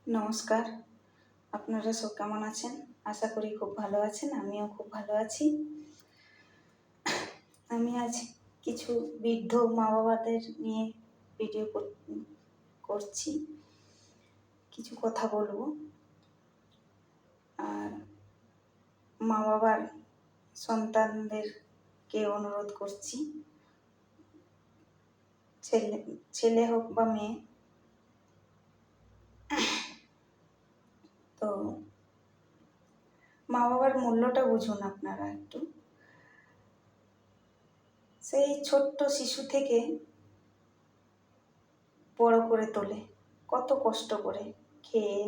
নমস্কার, আপনারা সব কেমন আছেন? আশা করি খুব ভালো আছেন। আমিও খুব ভালো আছি। আমি আজ কিছু বৃদ্ধ মা-বাবাদের নিয়ে ভিডিও করছি। কিছু কথা বলবো। আর মা-বাবার সন্তানদেরকে অনুরোধ করছি, ছেলে হোক বা মেয়ে, তো মা-বাবার মূল্যটা বুঝুন আপনারা একটু। সেই ছোট্ট শিশু থেকে বড় করে তোলে কত কষ্ট করে, খেয়ে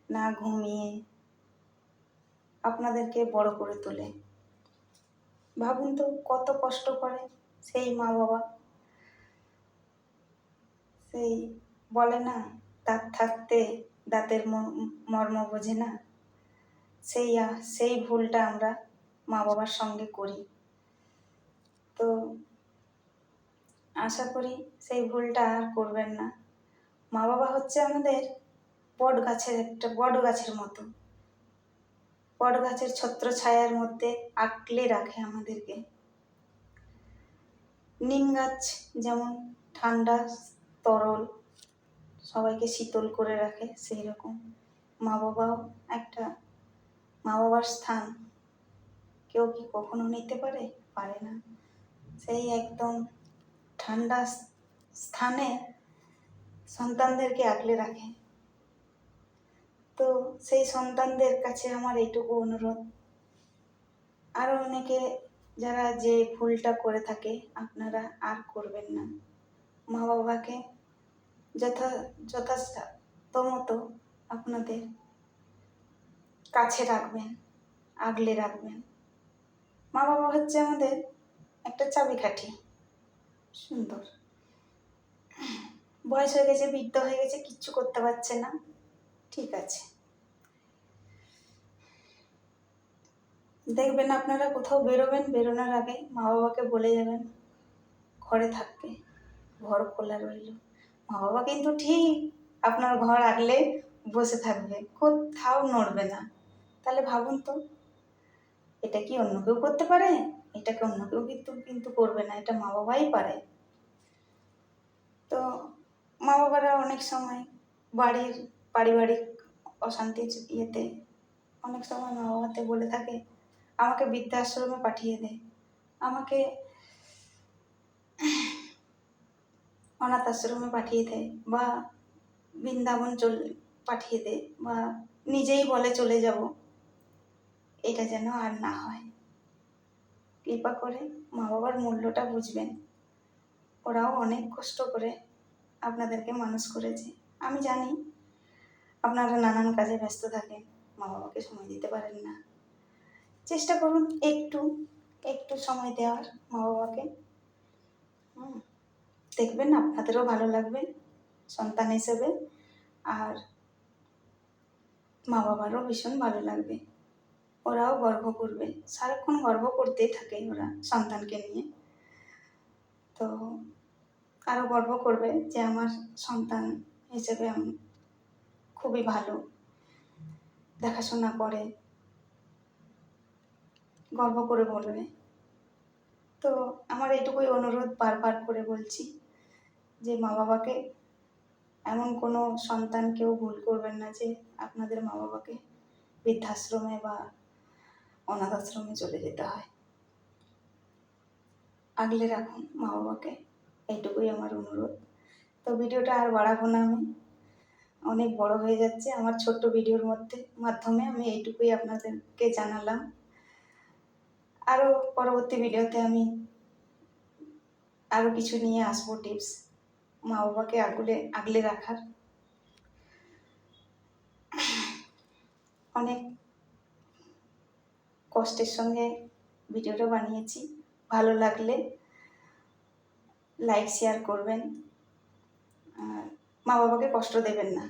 না ঘুমিয়ে আপনাদেরকে বড় করে তোলে। ভাবুন তো কত কষ্ট করে সেই মা বাবা। সেই বলে না, দাঁত থাকতে দাঁতের মর্ম বোঝে না, সেই ভুলটা আমরা মা বাবার সঙ্গে করি। তো আশা করি সেই ভুলটা আর করবেন না। মা বাবা হচ্ছে আমাদের বট গাছের মতো। বট গাছের ছত্র ছায়ার মধ্যে আঁকড়ে রাখে আমাদেরকে। নিম গাছ যেমন ঠান্ডা তরল সবাইকে শীতল করে রাখে, সেই রকম মা বাবাও একটা। মা বাবার স্থান কেউ কি কখনো নিতে পারে না। সেই একদম ঠান্ডা স্থানে সন্তানদেরকে আঁকড়ে রাখে। তো সেই সন্তানদের কাছে আমার এইটুকু অনুরোধ, আরও অনেকে যারা যে ভুলটা করে থাকে আপনারা আর করবেন না। মা বাবাকে যথাসাধ্যমতো আপনাদের কাছে রাখবেন, আগলে রাখবেন। মা বাবা হচ্ছে আমাদের একটা চাবিকাঠি। সুন্দর বয়স হয়ে গেছে, বৃদ্ধ হয়ে গেছে, কিচ্ছু করতে পারছে না, ঠিক আছে। দেখবেন আপনারা কোথাও বেরোনোর আগে মা বাবাকে বলে যাবেন ঘরে থাকবে, ঘর খোলা রইল। মা বাবা কিন্তু ঠিক আপনার ঘর আগলে বসে থাকবে, কোথাও নড়বে না। তাহলে ভাবুন তো, এটা কি অন্য কেউ করতে পারে? এটাকে অন্য কেউ কিন্তু করবে না, এটা মা বাবাই পারে। তো মা বাবারা অনেক সময় পারিবারিক অশান্তির ইয়েতে অনেক সময় মা বাবাতে বলে থাকে, আমাকে বৃদ্ধাশ্রমে পাঠিয়ে দে, আমাকে অনাথ আশ্রমে পাঠিয়ে দেয়, বা বৃন্দাবন পাঠিয়ে দে, বা নিজেই বলে চলে যাব। এটা যেন আর না হয়। কৃপা করে মা বাবার মূল্যটা বুঝবেন। ওরাও অনেক কষ্ট করে আপনাদেরকে মানুষ করেছে। আমি জানি আপনারা নানান কাজে ব্যস্ত থাকেন, মা বাবাকে সময় দিতে পারেন না। চেষ্টা করুন একটু সময় দেওয়ার মা বাবাকে। দেখবেন আপনাদেরও ভালো লাগবে সন্তান হিসেবে, আর মা বাবারও ভীষণ ভালো লাগবে। ওরাও গর্ব করবে, সারাক্ষণ গর্ব করতেই থাকে ওরা সন্তানকে নিয়ে। তো আরও গর্ব করবে যে আমার সন্তান হিসেবে আমি খুবই ভালো, দেখাশোনা করে, গর্ব করে বলবে। তো আমার এইটুকুই অনুরোধ, বারবার করে বলছি যে মা বাবাকে, এমন কোনো সন্তান কেউ ভুল করবেন না যে আপনাদের মা বাবাকে বৃদ্ধাশ্রমে বা অনাথ আশ্রমে চলে যেতে হয়। আগলে রাখুন মা বাবাকে, এইটুকুই আমার অনুরোধ। তো ভিডিওটা আর বাড়াবো না, আমি অনেক বড় হয়ে যাচ্ছে। আমার ছোট্ট ভিডিওর মাধ্যমে আমি এইটুকুই আপনাদেরকে জানালাম। আরও পরবর্তী ভিডিওতে আমি আরও কিছু নিয়ে আসবো, টিপস মা বাবাকে আগলে রাখার। অনেক কষ্টের সঙ্গে ভিডিওটা বানিয়েছি। ভালো লাগলে লাইক শেয়ার করবেন, আর মা বাবাকে কষ্ট দেবেন না।